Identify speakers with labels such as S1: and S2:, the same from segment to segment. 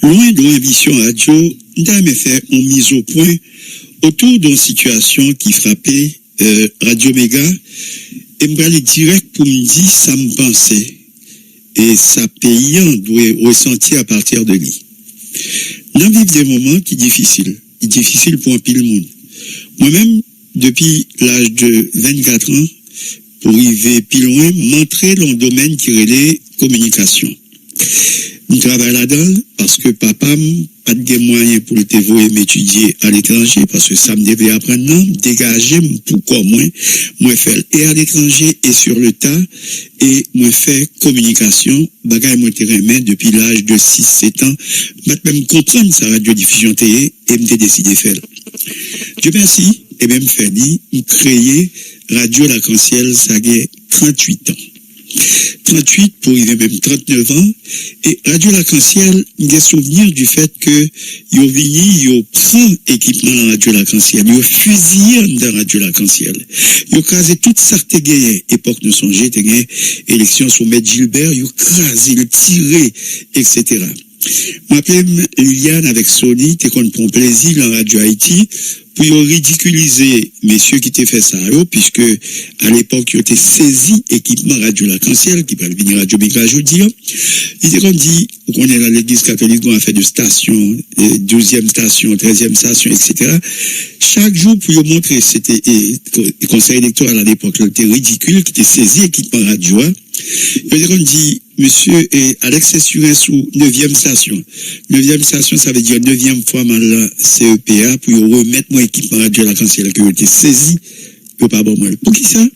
S1: Loin de l'émission radio, nous avons fait une mise au point autour d'une situation qui frappait Radio Méga. Et je vais aller direct pour me dire ça me pensait. Et ça payant doit ressentir à partir de lui. Nous vivons des moments qui sont difficiles. Difficiles pour un pile monde. Moi-même, depuis l'âge de 24 ans, pour arriver plus loin, m'entrer dans le domaine qui relève communication. Je travaille là-dedans parce que papa n'a pas de moyens pour le dévouer m'étudier à l'étranger parce que ça me devait apprendre, non, dégager pourquoi moi faire et à l'étranger et sur le tas et moi faire communication, bagaille moi terrain depuis l'âge de 6-7 ans, même comprendre sa radiodiffusion télé et me décidé de faire. Dieu merci, et même fait dit, créer Radio L'Arc-en-Ciel, ça a 38 ans. 38 pour arriver même 39 ans. Et Radio L'Arc-en-Ciel, j'ai souvenir du fait que yo vini, yo prend équipement dans Radio L'Arc-en-Ciel, yo fusillé dans Radio L'Arc-en-Ciel. Yo crasé toute sorte de époque nous songeait, élection sous Maître Gilbert, yo crasé, le tiré, etc. M'appelle Liliane avec Sony, t'es qu'on prend plaisir dans Radio Haïti, pour ridiculiser messieurs qui t'ont fait ça, puisque à l'époque, ils étaient saisis équipement Radio L'Arc-en-Ciel, qui peut venir Radio Méga aujourd'hui. Ils étaient dit, on est dans l'église catholique, on a fait de stations, 12e station, 13e station, etc. Chaque jour, pour montrer, c'était le conseil électoral à l'époque, c'était ridicule, qui était saisi équipement radio. Ils ont dit, monsieur Alex Essurin sous 9e station. 9e station, ça veut dire 9e fois mal la CEPA pour remettre mon équipement Radio L'Arc-en-Ciel qui a été saisi. Pas bon moi. Pour qui ça?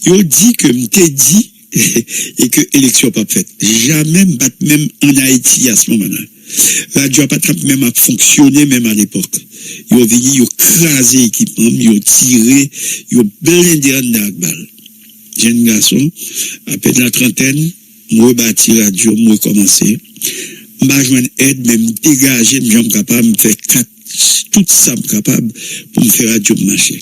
S1: Ils ont dit que m'était dit et que élection pas faite. Jamais battre même en Haïti à ce moment-là. Radio pas même à fonctionner même à l'époque. Ils ont venu, ils ont crasé l'équipement, ils ont tiré, ils ont blindé en balle. Jeune garçon, à peine la trentaine, moi bâti radio, moi commencé. M'a joindre aide, même dégager, me capable, me faire tout ça capable pour me faire radio marcher.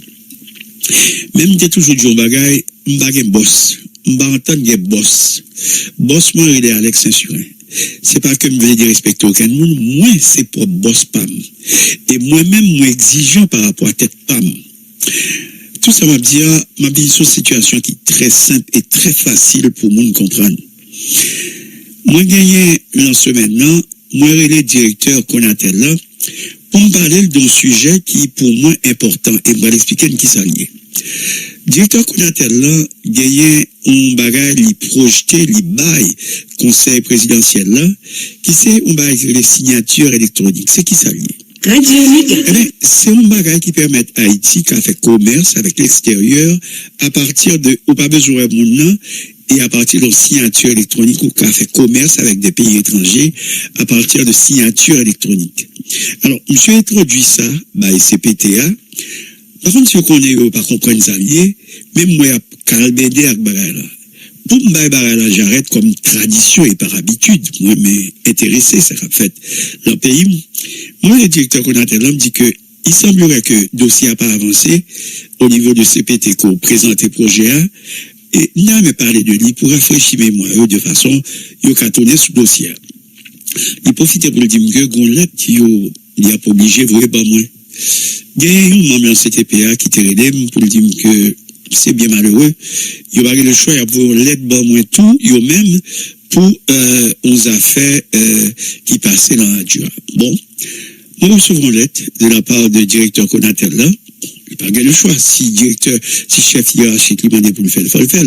S1: Même j'ai toujours dit au bagaille, m'bagay boss. M'entendre boss. Boss, moi, il est Alex Saint-Surin. C'est pas que me voulais dire respecter aucun monde, moi, c'est pour boss pam. Et moi-même, moi exigeant par rapport à tête pam. Tout ça m'a dit, ma vie sur une situation qui est très simple et très facile pour monde comprendre. Moi, gagné l'an semaine là, moi, le directeur Konatel là, pour me parler d'un sujet qui est pour moi important et je vais l'expliquer qui ça lié. Directeur Konatel là, gagné un bagage, li projeté, li bail, conseil présidentiel là, qui c'est un bagage les signatures électroniques. C'est qui ça lié? C'est un bagage qui permet à Haïti qu'à faire commerce avec l'extérieur à partir de, ou pas besoin de moun et à partir de signature électronique ou qu'à faire commerce avec des pays étrangers à partir de signature électronique. Alors, monsieur introduit ça, bah, CPTA. Par contre, si vous connaissez pas comprendre ça lié, même moi, calbédé avec bagage là. Pour me bagage là, j'arrête comme tradition et par habitude. Moi, mais intéressé, ça a fait dans le pays. Moi, le directeur Konatel me dit que il semblerait que le dossier n'a pas avancé au niveau de CPT qu'on présenté projet A. Et n'a pas parlé de lui pour rafraîchir mémoire de façon, il a tourné sous le dossier. Il profite pour le dire que Gonlet, il a pas obligé, vous voyez, pas moins. Il y a un membre de CTPA qui te relève pour le dire que c'est bien malheureux. Il a le choix pour l'aide, pas moins tout, il même pour aux affaires qui passaient dans la radio. Bon, nous recevons lettre de la part du directeur Konatel là. Il n'a pas le choix. Si chef hiérarchique lui demande pour le faire, il faut le faire.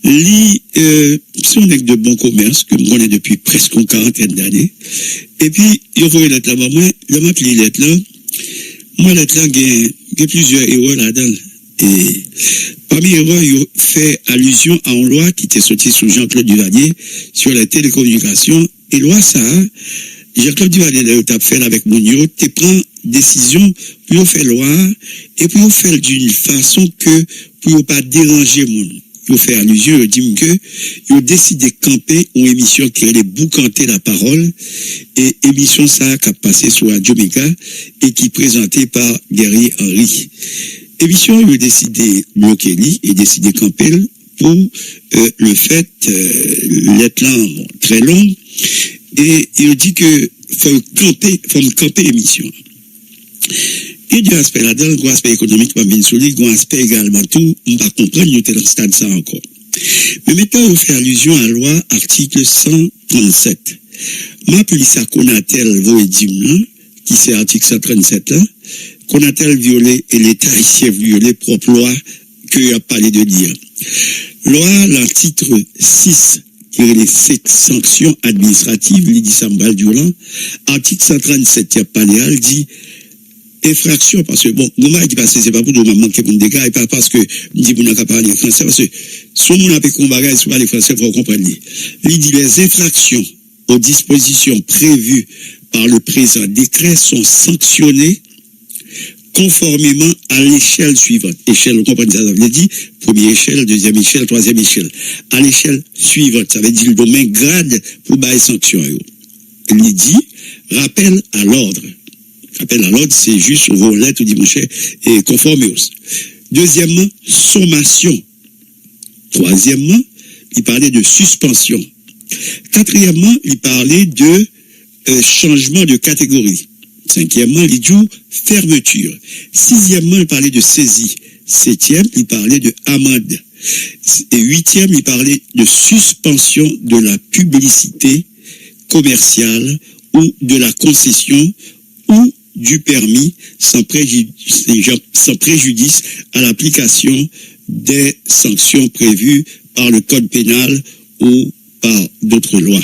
S1: Si on est de bon commerce, que on est depuis presque une quarantaine d'années, et puis, il faut lettre là-bas, moi, je m'appelle les lettres là. Moi, lettre là, il y a plusieurs erreurs là-dedans. Et parmi les erreurs, il fait allusion à une loi qui était sortie sous Jean-Claude Duvalier sur les télécommunications. Et loi ça, Jean-Claude Duvalier, tu as fait avec Mounio, tu prends décision pour faire loi et pour faire d'une façon que pour ne pas déranger mon. Il fait allusion, il dit que il a décidé de camper une émission qui allait boucanter la parole et émission ça qui a passé sur Radio Méga et qui est présentée par Guerrier Henry. Émission, il a décidé de bloquer lui et décidé de camper pour le fait, lettre là, bon, très longue, Et il dit que faut camper émission. Et deux aspects là-dedans, un aspect économique, pas bien solide, un aspect également tout, on va comprendre, nous sommes dans le stade ça encore. Mais maintenant, on fait allusion à la loi article 137. Ma police a Konatel, vous dit, qui c'est article 137 là, Konatel violé et l'État ici violé propre loi que a parlé de lire. Loi, l'article 6, qui est les sanctions administratives, il dit ça me violent. Article 137, qui a parlé, il dit infraction, parce que bon, moment qui passe, c'est pas pour nous manquer pour des dégâts, et pas parce que nous disons qu'on n'a pas parlé français, parce que si on a pas combattre, si on parle français, il faut comprendre. Il dit les infractions aux dispositions prévues par le présent décret sont sanctionnées conformément à l'échelle suivante. Échelle, vous comprenez ça, ça veut dire première échelle, deuxième échelle, troisième échelle. À l'échelle suivante, ça veut dire le domaine grade pour bailler sanction. Il dit rappel à l'ordre. Rappel à l'ordre, c'est juste au volet, tout dit mon cher, et conforme aussi. Deuxièmement, sommation. Troisièmement, il parlait de suspension. Quatrièmement, il parlait de changement de catégorie. Cinquièmement, il dit fermeture. Sixièmement, il parlait de saisie. Septième, il parlait de amende. Et huitième, il parlait de suspension de la publicité commerciale ou de la concession ou du permis sans préjudice à l'application des sanctions prévues par le code pénal ou par d'autres lois.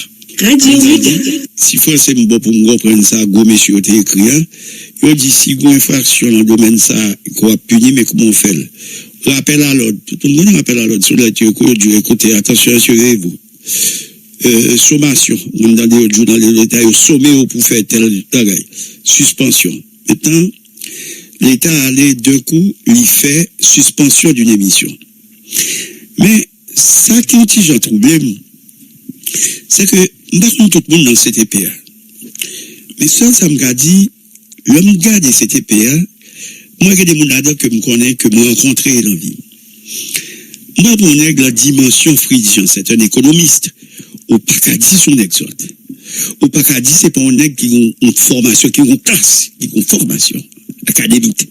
S1: Si français bon pour me reprendre ça, go monsieur t'es écrit, il dit si go infraction dans le domaine ça, quoi punir mais comment on fait? Rappel à l'ordre, tout le monde rappelle à l'ordre sur la écoutez, attention, assurez-vous. Sommation, on dans des jours dans les détails, sommet pour faire tel travail. Suspension. Maintenant, l'État allait d'un coup, il fait suspension d'une émission. Mais ça qui est un petit problème, c'est que nous tout le monde dans cette TPA. Mais seul ça me dit, l'homme garde cette TPA, moi j'ai des gens que je connais, que je rencontré dans la vie. Moi, je connais la dimension Friedrich, c'est un économiste. Au Pacadi, son exote. Au Pacadi, c'est pas un nègre qui ont une formation, qui ont une classe, qui ont une formation académique.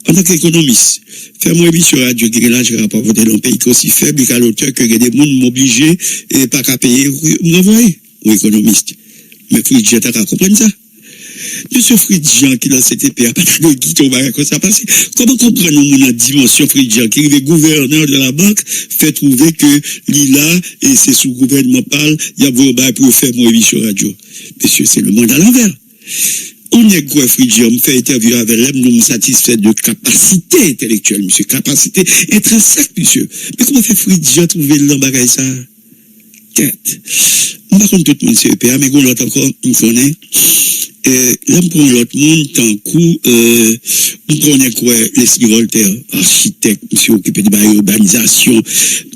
S1: En tant qu'économiste, fais-moi une sur radio qui est là, je ne vais pas voter dans un pays aussi faible qu'à l'auteur que des gens m'obligent et pas qu'à payer. M'envoyer, ou économiste. Mais Friedrich, t'as qu'à comprendre ça. Monsieur Friedrich, qui dans cette épée, pas de qui tombe comme ça passe. Comment comprendre la dimension Friedrich, qui est gouverneur de la banque, fait trouver que l'ILA et c'est sous gouvernement parle, il y a vos bails pour faire mon émission radio. Monsieur, c'est le monde à l'envers. On est quoi, Friedrich, on me fait interview avec elle, nous me satisfait de capacité intellectuelle, monsieur, capacité intrinsèque, monsieur. Mais comment fait Friedrich trouver le bagage ça? Quête. Par contre, tout le monde c'est EPA, mais l'autre encore, on connaît. Là, on prend l'autre monde, tant coup, on connaît quoi, les Voltaire, architecte, monsieur occupé de la urbanisation,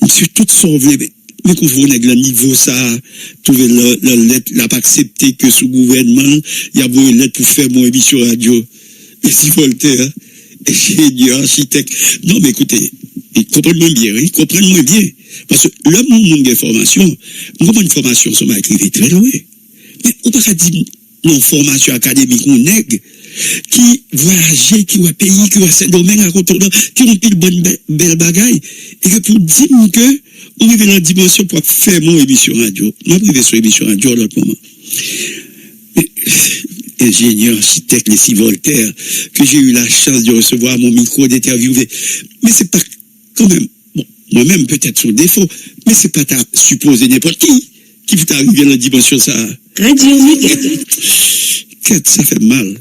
S1: monsieur, tout sauvé, mais qu'on voit le niveau ça, trouver la lettre, l'a pas accepté que sous gouvernement, il y a une lettre pour faire mon émission radio. Mais si Voltaire, ingénieur, architecte, non, mais écoutez, comprenez-moi bien, oui, comprenez-moi bien. Parce que l'homme, mon formation, comment une formation, ça m'a écrit très loin. Mais on peut pas dire, non, formation académique, on nègre, qui voyageait, qui va pays, qui va ce domaine à côté, qui ont pile bonne belle bagaille, et que pour dire que, on vit dans la dimension pour faire mon émission radio. Moi, je vais sur émission radio à l'autre moment. Mais, ingénieur, architecte, les six Voltaire, que j'ai eu la chance de recevoir mon micro, d'interviewer. Mais c'est pas, quand même, bon, moi-même, peut-être sur défaut, mais c'est pas ta supposer n'importe qui vous arriver dans la dimension ça.
S2: Radio
S1: Ça fait mal.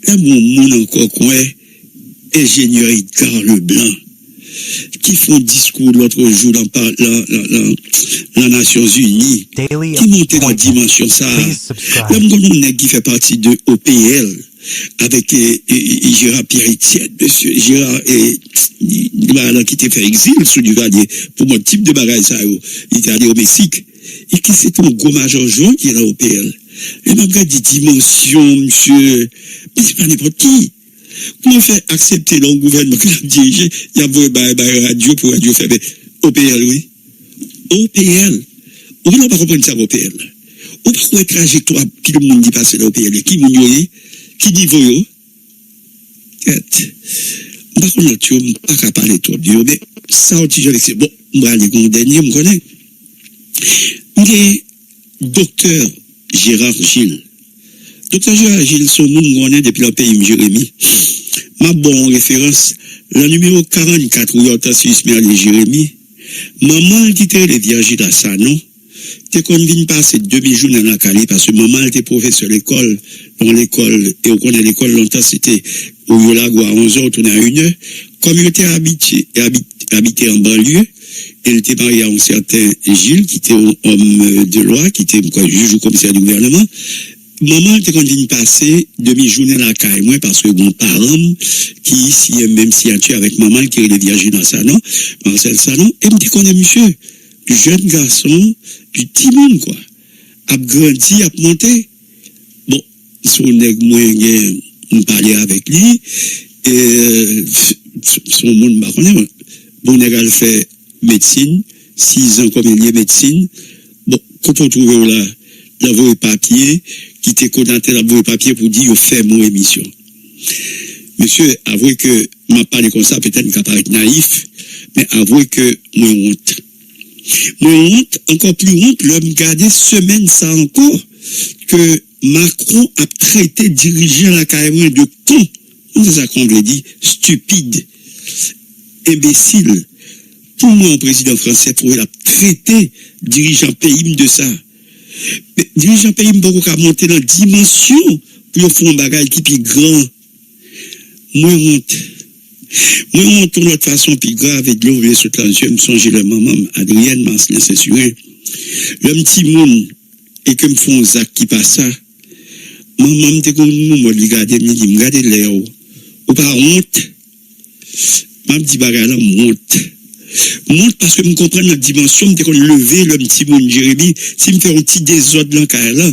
S1: Là, mon monde encore coin, ingénieur Edgar Leblanc, qui font discours l'autre jour dans la Nations Unies, qui montait dans la dimension ça. Là, mon qui fait partie de OPL, avec Gérard Pierre-Etienne, monsieur Gérard qui était fait exil sous du Valier, pour mon type de bagage ça, il était allé au Mexique, et qui c'est un gros major Jean qui est là au PL. Et m'a dit dimension, monsieur, mais c'est pas n'importe qui. Comment faire accepter le gouvernement qui l'a dirigé, il y a un radio pour radio faire OPL, oui. OPL. On ne peut pas comprendre ça, OPL. Ou pas trajectoire, qui le monde dit passer dans le pays, qui moun qui niveau yo. Par contre, je ne pas qu'à parler trop de mais ça, c'est bon, je vais aller au dernier, je connais. Le docteur Gérard Gilles. Docteur Gérard Gilles, son nom, je connais depuis le pays de Jérémy. Ma bonne référence, le numéro 44, où il y a Suisse Merle Jérémy. Maman, qui était le Virgile à ça, non? T'es qu'on vient passer demi-jour dans la Cali parce que maman était professeur de l'école, dans l'école, et on connaît l'école longtemps, c'était au Yolago à 11h, tourné à 1h. Comme il était habité en banlieue, il était marié à un certain Gilles, qui était un homme de loi, qui était juge ou commissaire du gouvernement. Maman était qu'on vient passer demi-journée dans la Cali, moi, parce que mon parent, qui ici, même si a tué avec maman, qui est le Virgile dans Sanon, Marcel Sanon, et me dit qu'on est monsieur, jeune garçon, puis petit monde, quoi. A grandi, a monté. Bon, son nègre moyen, on parlait avec lui, et son monde, bah, bon, nègre a fait médecine, 6 ans comme il y a médecine. Bon, quand on trouve là, la voie papier, qui était connecté la voie papier pour dire, fait mon émission. Monsieur, avouez que, m'a parlé comme ça, peut-être qu'il paraît naïf, mais avouez que, moi, honte. Moi, honte, encore plus honte, l'homme gardé semaine ça encore, que Macron a traité dirigeant la carrière de con. C'est ça qu'on veut dire, stupide, imbécile. Pour moi, un président français, il a traité dirigeant pays de ça. Mais dirigeant pays, beaucoup qu'à monter dans la dimension pour faire un bagage qui est plus grand. Moi, honte. Moi, on tourne de toute façon, puis grave, et de l'eau, sur le je me songe le maman, Adrienne, Marcelin, c'est sûr. Le petit monde, et que me font un zac qui passe ça. Maman, me dit, me regarde, me regarde l'air, ou pas honte. M'a dit, bagarre là, honte. Honte parce que me comprends la dimension, me dit qu'on lever le petit monde, Jérémy, si me fait un petit désordre dans le là.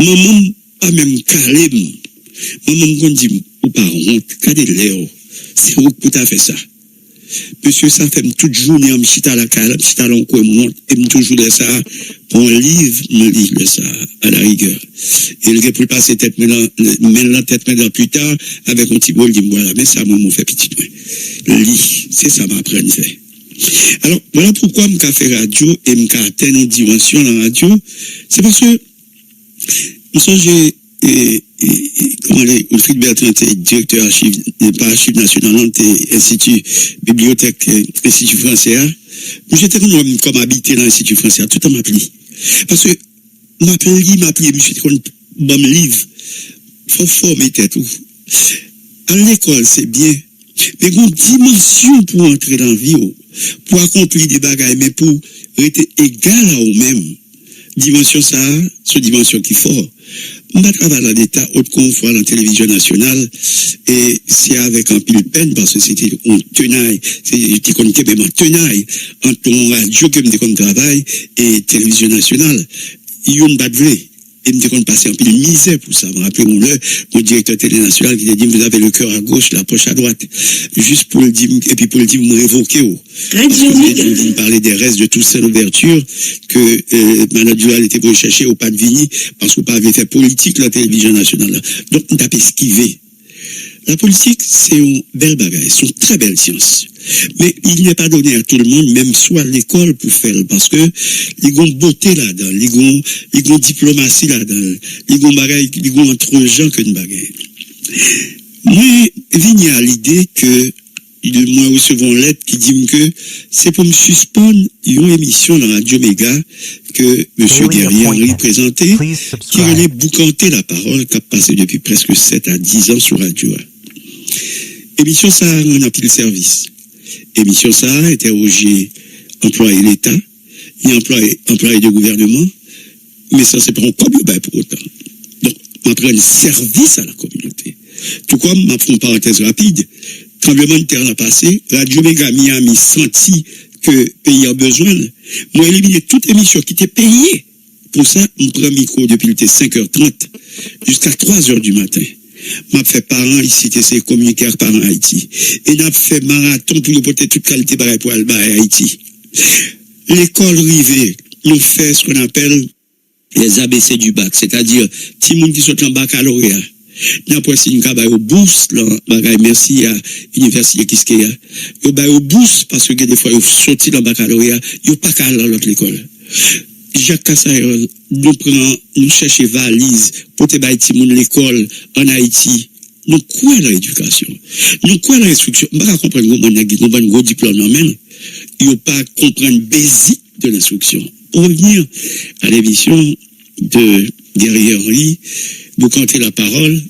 S1: Maman, pas même calé. Maman, me dit, ou pas honte, regardez l'air. C'est où tout à fait ça. Monsieur, ça fait toute journée en chita la cale, chita l'encore monte, et me toujours de ça, pour un livre, me livre ça, à la rigueur. Et il peut passer tête maintenant, tête maintenant plus tard, avec un petit bol, dit, voilà, mais ça, moi, m'en fait petit point. Le lit, c'est ça, m'apprendre fait. Alors, voilà pourquoi m'ka fait radio, et m'ka atteindre une dimension dans la radio, c'est parce que, nous sommes, comment les Wilfried Bertrand était directeur archive, pas archive nationale, non, institut, bibliothèque, institut français, j'étais comme habité dans l'institut français, tout à m'appelé. Parce que, m'appelé, monsieur, comme bon livre, faut former tout. À l'école, c'est bien, mais une dimension pour entrer dans la vie, pour accomplir des bagages, mais pour être égal à eux-mêmes. Dimension ça, c'est dimension qui est fort. On va travailler dans l'État, autre qu'on voit dans la télévision nationale, et c'est avec un pile peine, parce que c'était un tenaille, c'était comme même un tenaille, entre un radio que me travail et télévision nationale. Il y a une bad vrai. Et me dit qu'on passait un peu de misère pour ça. Je me rappelle mon directeur télé national qui a dit, vous avez le cœur à gauche, la poche à droite. Juste pour le dire, et puis pour le dire, me révoquer. Parce que vous parlez des restes de toute cette ouverture que Manuel Duval était pour chercher au pas de Vigny, parce qu'on avait fait politique la télévision nationale. Donc, on a esquivé. La politique, c'est une belle bagaille, c'est une très belle science. Mais il n'est pas donné à tout le monde, même soit à l'école pour faire, parce que ils ont beauté là-dedans, ils ont diplomatie là-dedans, ils ont bagaille, ils ont entre gens que une bagaille. Moi, viens à l'idée que moi recevons une lettre qui dit que c'est pour me suspendre une émission dans Radio Méga que M. Guerrier Henry présentait, qui allait boucanter la parole, qui a passé depuis presque 7 à 10 ans sur Radio. Émission ça a un pile service. Émission ça a interrogé employé l'État, et employé de gouvernement, mais ça c'est pas un comme pour autant. Donc, on prend un service à la communauté. Tout comme, ma font parenthèse rapide, tremblement de terre l'a passé, Radio Méga Miami senti que le pays a besoin. Moi, éliminer toute émission qui était payée. Pour ça, on prend micro depuis 5h30 jusqu'à 3h du matin. M'a fait parents ici, c'est communiquer parents Haïti. Et n'a fait marathon pour porter toute qualité pour aller à Haïti. L'école rivée, nous fait ce qu'on appelle les ABC du bac, c'est-à-dire, tout le monde qui sont en baccalauréat, n'importe si nous avons au bourse, merci à l'université Kiskeya, nous avons au bourse parce que des fois, ils sont sortis dans le baccalauréat, ils n'ont pas qu'à aller à l'autre école. Jacques Kassayol, nous cherchons valise pour te bailler l'école en Haïti. Nous quoi dans l'éducation? Nous quoi dans l'instruction? Je ne comprends pas comment un gros diplôme non même. Il ne pas comprendre basique de l'instruction. Pour revenir à l'émission de Gary Henry, vous comptez la parole.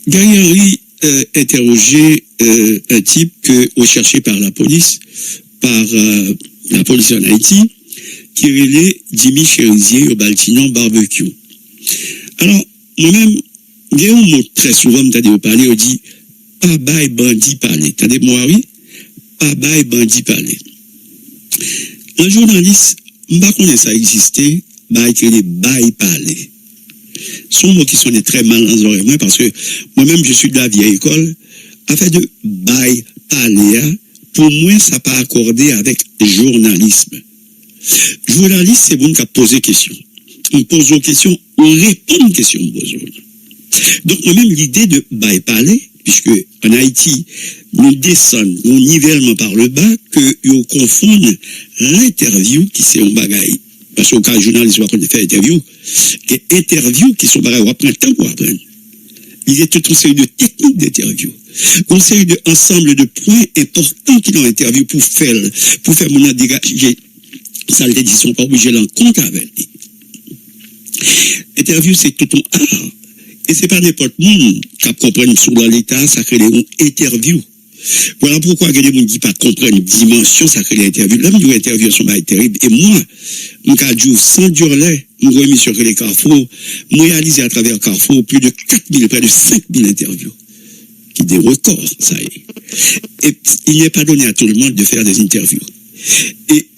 S1: Gary Henry interrogeait un type que recherché par la police en Haïti, qui relait Jimmy Cherizier au Baltinon Barbecue. Alors, moi-même, il y a un mot très souvent, m'entendez parler, on dit, pas bail bandit parler. Attendez-moi, oui? Pas bail bandit parler. Un journaliste, je ne sais pas ça existait, bail que les bail parler. Ce sont mots qui sont très mal dans les oreilles, parce que moi-même, je suis de la vieille école, afin de bail parler, pour moi, ça n'a pas accordé avec journalisme. Journaliste, c'est bon qui a posé question. On pose aux questions, on répond aux questions. Donc, moi-même, l'idée de bail parler, puisque en Haïti, nous descendons au nivellement par le bas, que nous confondons l'interview qui c'est un bagaille. Parce qu'au cas journaliste, on va faire interview, et interview qui sont bagaille, on va prendre le temps pour apprendre. Il y a toute une série de techniques d'interview. Une série d'ensemble de points importants qui l'ont interview pour faire mon dégager. Ça, les sont pas obligés d'en compte avec lui. Interview, c'est tout un art. Et c'est pas n'importe monde qui comprend sur l'état, ça crée une interview. Voilà pourquoi il y a des gens qui ne comprennent pas une dimension, ça crée l'interview. Là, je interview sont pas terribles. Et moi, je suis sans durler, je suis mis sur les Carrefour, je réalisé à travers Carrefour plus de 4000, près de 5000 interviews. Qui des records, ça y est. Et il n'est pas donné à tout le monde de faire des interviews. Et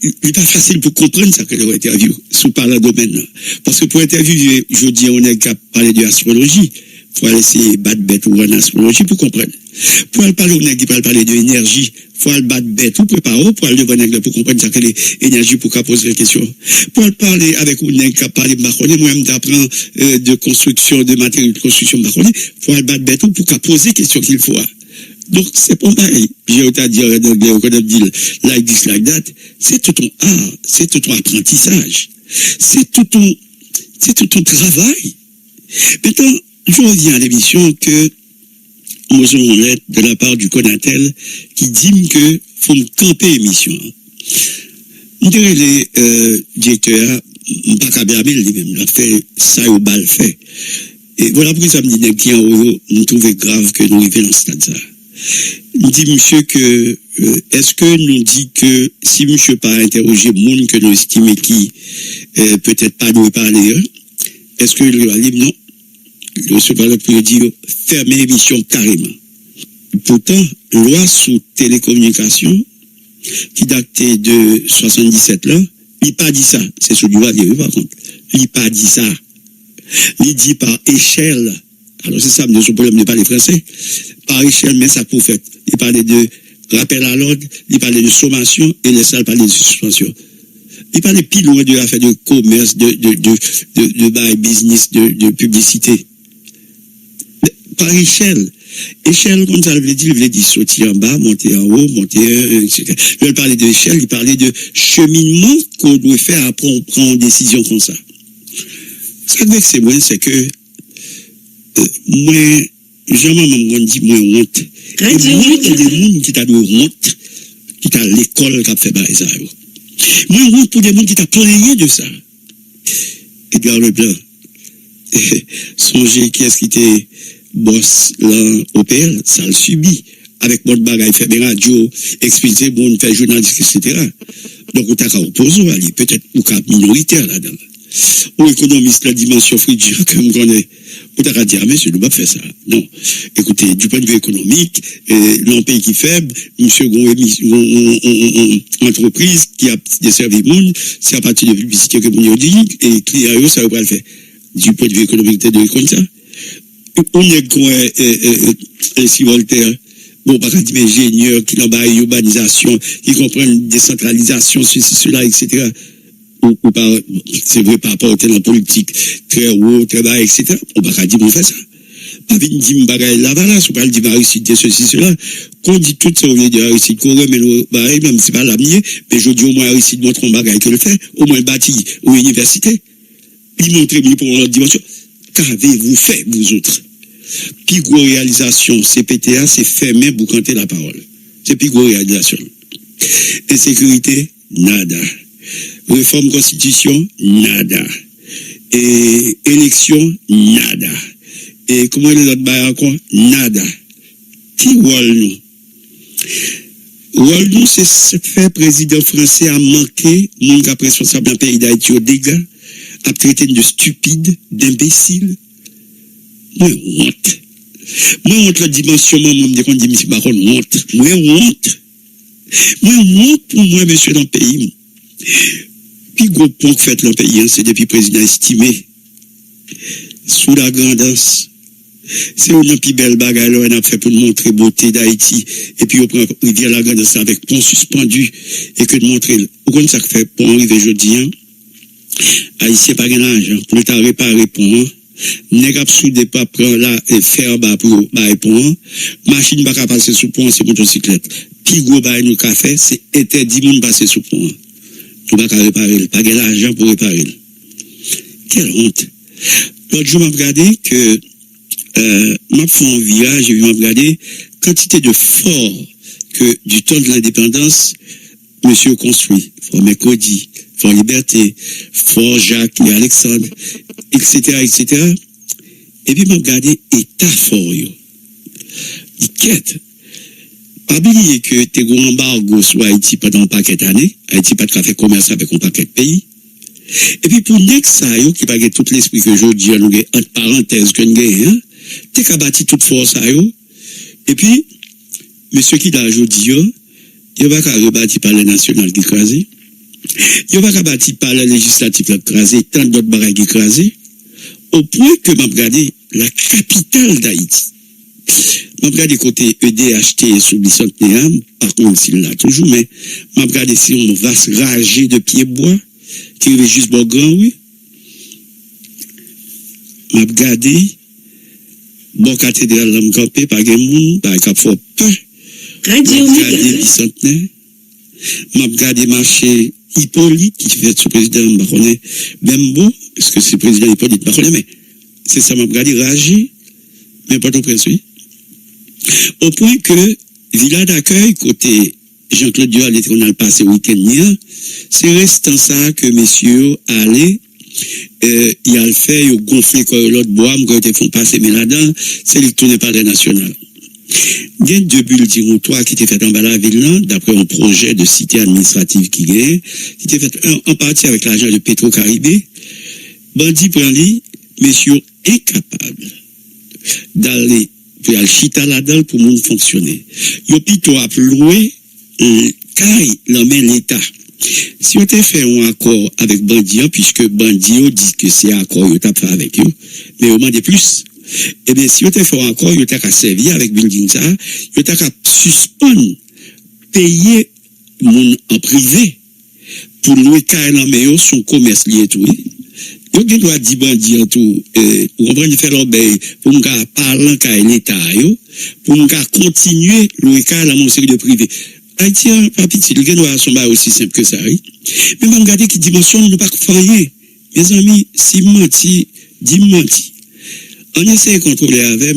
S1: il n'est pas facile pour comprendre ça que l'interview, sous par le domaine. Parce que pour interviewer, je dis, on est capable de parler de l'astrologie. Il faut aller essayer battre bête ou en astrologie pour comprendre. Pour aller parler, on est capable de parler de l'énergie. Il faut aller battre bête ou préparer pour aller de pour comprendre ça que l'énergie pour poser les questions. Pour aller parler avec on est capable de parler de Marconnet, moi-même d'apprendre de construction, de matériaux de construction de Marconnet. Il faut aller battre bête ou pour poser les questions qu'il faut. Donc, c'est pas pareil. J'ai autant à dire en anglais, au Canada, dire like this, like that. C'est tout ton art, c'est tout ton apprentissage. C'est tout ton travail. Maintenant, je reviens à l'émission que nous avons lettre de la part du Conatel qui dit que faut me camper l'émission. Je dirais les directeurs, pas qu'à bien lui-même, l'a fait ça au bal fait. Et voilà pourquoi ça me dit que nous trouvons grave que nous arrivions dans ce stade-là. Nous dit monsieur que est-ce que nous dit que si monsieur pas interrogé monde que nous estimons qui peut-être pas nous parler, est-ce que il va dire non? Le receveur peut dire fermer l'émission carrément. Pourtant, loi sous télécommunication qui datait de 77 là, il pas dit ça. C'est ce du Valier par contre. Il pas dit ça. Il dit par échelle. Alors c'est ça, notre problème n'est pas les Français. Par échelle, mais ça pour faire. Il parlait de rappel à l'ordre, il parlait de sommation, et les salles parlaient de suspension. Il parlait plus loin de l'affaire de commerce, de business, de publicité. Par échelle. Échelle, comme ça veut dire, il veut dire sortir en bas, monter en haut, etc. Il parlait d'échelle, il parlait de cheminement qu'on doit faire après on prend une décision comme ça. Ce que c'est moi, c'est que moi, Jean-Maman dit moi honte. Et moi, il y a des gens qui t'a de honte, qui t'a l'école qui a fait ça. Moi, honte pour des gens qui t'a plaigné de ça. Edgar Leblanc, songez qui est-ce qui était boss là au PL, ça le subit. Avec mon bagage, fait des radios, expliquer, bon, faire journaliste, etc. Donc, on t'a qu'à opposer, peut-être, ou qu'à minoritaire là-dedans. Ou économiste, la dimension frigide, comme on connaît. On t'a qu'à dire, mais je ne dois pas faire ça. Non. Écoutez, du point de vue économique, l'un pays qui est faible, monsieur, entreprise qui a desservi le monde, c'est à partir de publicité que vous dit, et client, ça va le faire. Du point de vue économique, t'es de comme ça. On est comme, si Voltaire, bon, par exemple, ingénieur qui n'ont pas urbanisation, qui comprennent décentralisation, ceci, cela, etc. ou pas, c'est vrai, par rapport à la politique, très haut, très bas, etc. On va pas dire qu'on fait ça. Pas venir dire m'bagaille là bas là, on pas dire réussite ceci cela. Qu'on dit tout ça, on veut dire réussite qu'on remet le bagaille, même si c'est pas l'avenir, mais je dis au moins réussite montre un bagaille que le fait, au moins bâti aux universités. Il montre mieux pour notre dimension. Qu'avez-vous fait, vous autres? Puis gros réalisation, CPTA, c'est fermer pour canter la parole. C'est plus gros réalisation. Insécurité, nada. Réforme constitution, nada. Et élection, nada. Et comment les autres bails encore? Nada. Qui rôle nous? Rôle nous, c'est fait président français a manqué, mon gars responsable d'un pays d'Haïti au dégât, a traité de stupide, d'imbécile. Moi, honte. Moi, honte la dimension, moi, me dit qu'on dit, monsieur Baron, honte. Moi, honte. Moi, honte pour moi, monsieur, dans le pays. Puis, gros point que fait dans le pays, c'est depuis président estimé. Sous la grandance. C'est une plus belle bagarre, on a fait pour montrer beauté d'Haïti. Et puis, on prend rivière la grandance avec pont suspendu. Et que de montrer, au contraire, ça fait pour arriver jeudi, Haïtien pas gain l'argent pour le réparer pont. Nèg ap soudé pas prendre là et faire bas pour bailler pont. Machine pas capable passer sous pont, c'est motocyclette. Puis gros bail nous ka fait, c'est interdit moun passer sous pont. Tu pas réparer, pas gain l'argent pour réparer. Quelle honte. L'autre jour m'a regardé que m'a fait un virage, j'ai vu m'a regardé quantité de forts que du temps de l'indépendance monsieur construit, Fort Mercredi, Fort Liberté, Fort Jacques et Alexandre, etc., etc. Et puis, m'a regardé état fort, yo. Il quête. Pas oublier que t'es gros embargo sur Haïti pendant un paquet d'années. Haïti pas de fait commerce avec un paquet de pays. Et puis, pour n'ex ça, yo, qui pas tout l'esprit que je dis, nous, entre parenthèses, que nous, hein, t'es qu'à bâtir toute force, ça, yo. Et puis, monsieur qui l'a aujourd'hui, yo, il va pas rebâtir par le national qui écrasé. Il va pas rebâtir par le législatif qui écrasé, tant d'autres bagages qui écrasé. Au point que m'a regardé la capitale d'Haïti. M'a regardé côté EDHT sous bicentenaire, par contre s'il l'a toujours, mais m'a regardé si on va se rager de pieds bois, qui est juste bon grand, oui. M'a regardé, bon cathédrale l'homme campé, pas de monde, pas de fort peur. Radio Méga. Bicentenaire. M'a regardé marché Hippolyte, qui fait sous président Baronnet Bembo, est-ce que c'est président Hippolyte Baronnet, mais c'est ça, m'a regardé rager, mais pas tout pressé. Au point que, villa d'accueil, côté Jean-Claude Duval, on a le passé week-end, c'est restant ça que messieurs allaient, il a le fait, il a gonflé l'autre bois, quand ils font passer, mais là-dedans, c'est le tourné par les nationales. Il y a deux bulletins ou trois qui étaient faits en bas la ville, d'après un projet de cité administrative qui est, qui était fait en partie avec l'argent de Petro-Caribé. Bandit prend lui, messieurs incapables d'aller pour aller chita là-dedans pour monde fonctionner. Yo plutôt à louer caille l'emmène l'État. Si on t'a fait un accord avec Bandio, puisque Bandio dit que c'est un accord, il t'a fait avec eux, mais au moins de plus. Eh bien, si on t'a fait un accord, il t'a qu'à servir avec Building ça, il t'a qu'à suspendre, payer mon en privé pour louer caille l'emmène son commerce lié tout. Yo gen doit dire bandi en tout, ou comprendre faire l'obéi pour nous parler qu'à l'État yo, pour nous continuer louer caille la mon série de privé. Haïti pas petit, le gen doit son ba aussi simple que ça, oui. Mais on regarder qui dimension nous pas faire. Mes amis, si menti, dit menti. On essaie de contrôler avec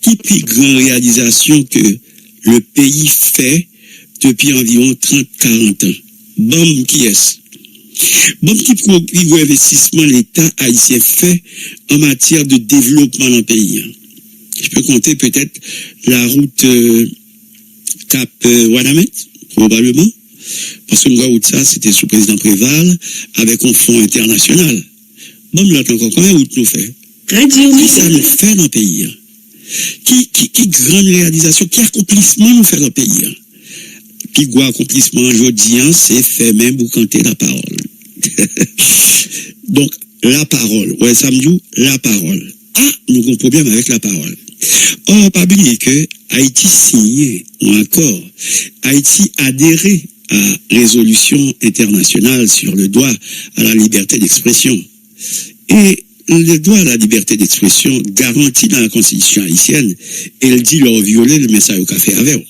S1: qui plus grande réalisation que le pays fait depuis environ 30-40 ans. Bon, qui est-ce? Bon, qui progrès investissement l'État haïtien fait en matière de développement dans le pays. Je peux compter peut-être la route Cap Wanamet, probablement, parce que la route ça, c'était sous président Préval, avec un fonds international. Bon, là, encore, combien de route nous fait? Qui ça nous fait dans le pays? Qui grande réalisation, qui accomplissement nous fait dans le pays? Puis, gros accomplissement aujourd'hui, c'est fait même pour canter la parole. Donc, la parole. Ouais, ça me dit, la parole. Ah, nous avons un problème avec la parole. Or, pas oublier que Haïti signé un accord. Haïti adhéré à résolution internationale sur le droit à la liberté d'expression. Et le droit à la liberté d'expression garanti dans la Constitution haïtienne, elle dit leur violer le message au café avec.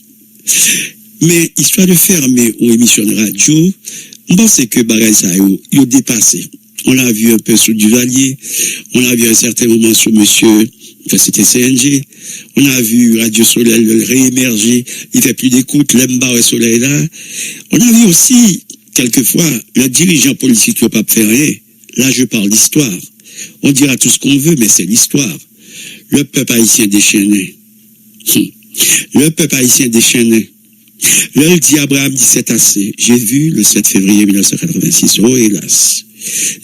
S1: Mais histoire de fermer aux émissions de radio, on pense que Bagay ça a dépassé. On l'a vu un peu sous Duvalier, on l'a vu à un certain moment sur monsieur, enfin c'était CNG, on a vu Radio Soleil le réémerger, il fait plus d'écoute, l'Emba et Soleil là. On a vu aussi, quelquefois, le dirigeant politique qui n'a pas fait rien. Là, je parle d'histoire. On dira tout ce qu'on veut, mais c'est l'histoire. Le peuple haïtien déchaîné. Le peuple haïtien déchaîné. Le dit Abraham dit c'est assez. J'ai vu le 7 février 1986. Oh, hélas.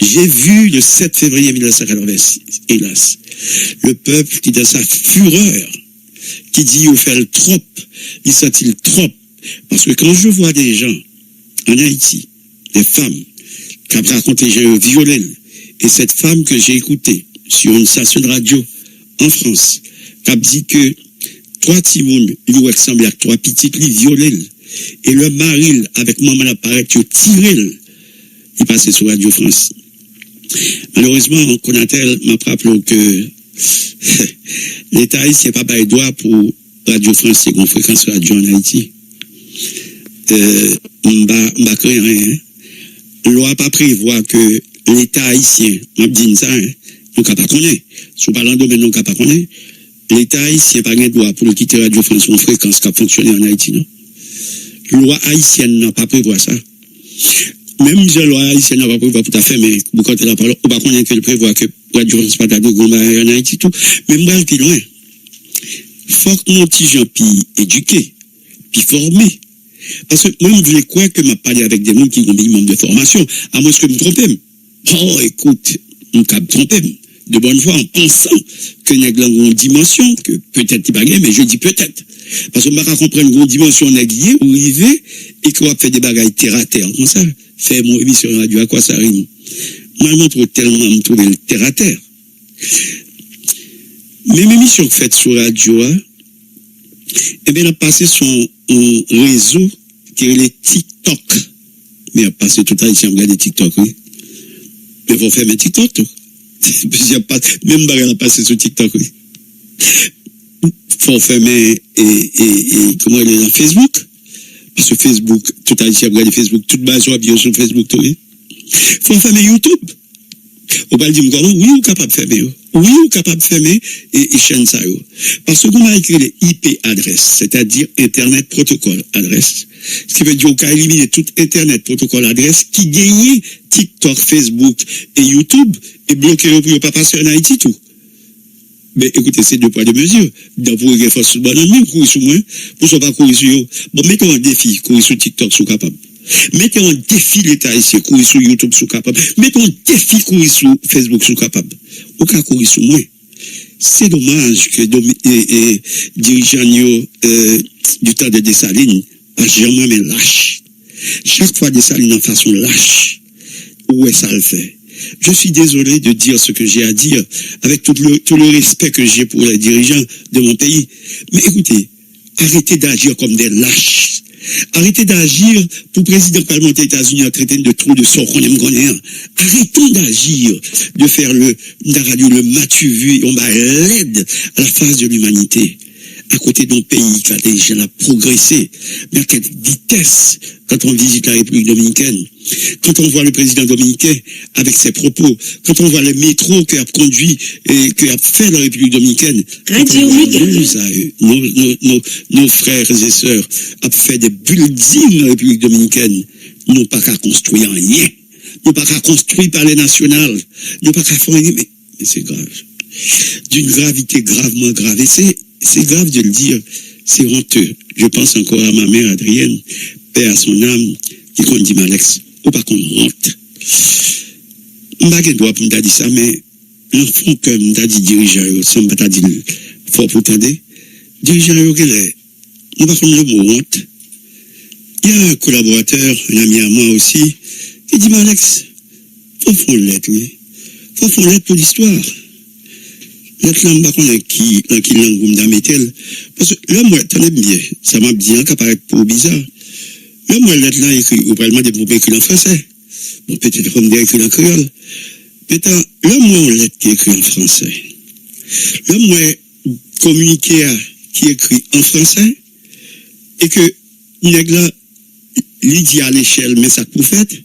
S1: J'ai vu le 7 février 1986. Hélas. Le peuple qui, dans sa fureur, qui dit il fait le trop, il sent-il trop. Parce que quand je vois des gens en Haïti, des femmes, qui ont raconté j'ai eu violé, et cette femme que j'ai écoutée sur une station de radio en France, qui a dit que 3 timounes, lui ressemblait à 3 petites, lui violé, et le mari, avec maman l'appareil, qui a tiré, il passait sur Radio France. Malheureusement, Konatel m'a rappelé que l'État haïtien n'a pas de droit pour Radio France, c'est une fréquence radio en Haïti. M'a créé rien. Loi pas prévoit que l'État haïtien, m'a dit ça, nous ne pas connaître. Sous parlant de domaine, nous ne pas connaître. L'État haïtien n'a pas de droit pour le quitter Radio France, une fréquence qui a fonctionné en Haïti, non? Loi haïtienne n'a pas prévoit ça. Même si la loi haïtienne n'a pas prévoit pour ta faire, mais quand elle a parlé, on ne peut pas connaître qu'elle prévoit que Radio France pas de gomba en Haïti, tout. Même moi, plus loin. Faut que nos petits gens puis éduqués, puis formés. Parce que moi, je voulais croire que je parlé avec des gens qui ont un minimum de formation, à moins que je me trompe. Oh, écoute, je me trompe de bonne foi en pensant que y a une dimension, que peut-être il n'y a pas, mais je dis peut-être. Parce que je ne peux pas comprendre une dimension négligée ou rivée et qu'on va faire des bagailles terre à terre. Comme ça, faire mon émission radio, à quoi ça rime? Moi, je me trouve tellement me trouver le terre à terre. Même émission faite sur radio, eh bien, elle a passé son réseau qui est le TikTok. Mais elle a passé tout le temps ici à regarder TikTok, oui. Mais il faut faire mes TikTok, tout. Même elle a passé sur TikTok, oui. Il faut faire mes, comment elle est dans Facebook. Parce que Facebook, tout à ici à regarder Facebook, toute base soit bien sur Facebook, tout, oui. Il faut faire mes YouTube. On va dire comment oui, on est capable de faire mieux. Oui, on est capable de faire mieux et chaîne ça. Parce qu'on a écrit les IP adresses, c'est-à-dire Internet Protocol adresse. Ce qui veut dire qu'on a éliminé tout Internet Protocol adresse qui gagnait TikTok, Facebook et YouTube et bloqué le pour ne pas passer en Haïti tout. Mais écoutez, c'est 2 poids 2 mesures. Donc, pour qu'il faut sur le bon, courir sur moi, pour ne pas courir sur eux. Bon, mettons un défi, courir sur TikTok, sous capable. Mettons un défi l'État ici, courir sur YouTube, sous capable. Mettons un défi, courir sur Facebook, sous capable. Ou qu'à courir sur moi. C'est dommage que dirigeants du temps de Dessalines, pas jamais mais lâche. Chaque fois Dessalines en façon lâche. Où est-ce ça le fait? Je suis désolé de dire ce que j'ai à dire, avec tout le respect que j'ai pour les dirigeants de mon pays. Mais écoutez, arrêtez d'agir comme des lâches. Arrêtez d'agir pour le président parlementaire des États-Unis en traitant de trop de sort qu'on aime connaître. Arrêtons d'agir, de faire le matu vu, on va l'aide à la face de l'humanité. À côté d'un pays qui a déjà progressé, mais à quelle vitesse quand on visite la République dominicaine, quand on voit le président dominicain avec ses propos, quand on voit le métro qui a conduit et qui a fait la République dominicaine, nos frères et sœurs ont fait des buildings dans la République dominicaine, n'ont pas qu'à construire rien, n'ont pas qu'à construire par les nationales, n'ont pas qu'à faire rien, mais c'est grave. D'une gravité gravement grave. Et c'est grave de le dire, c'est honteux. Je pense encore à ma mère Adrienne, paix à son âme, qui qu'on dit Alex, ou pas qu'on honte. Je ne sais pas droit pour me dire ça, mais l'enfant que me dit dirigeant, sans me dire fort pour t'aider, dirigeant, nous pas comme le mot honte. Il y a un collaborateur, un ami à moi aussi, qui dit Alex, faut faire une lettre, oui. Faut faire une lettre pour l'histoire. L'autre langue, pas qu'on a qui langue ou m'dametel. Parce que là, moi, t'en es bien. Ça m'a bien qu'à paraître pour bizarre. Là, moi, lettre là, écrit, ou probablement des mots écrits en français. Bon, peut-être comme des écrits en créole. Maintenant, là, moi, lettre qui est écrit en français. Là, moi, communiqué qui est écrit en français, et que, nègre là, il dit à l'échelle, mais ça pour fait.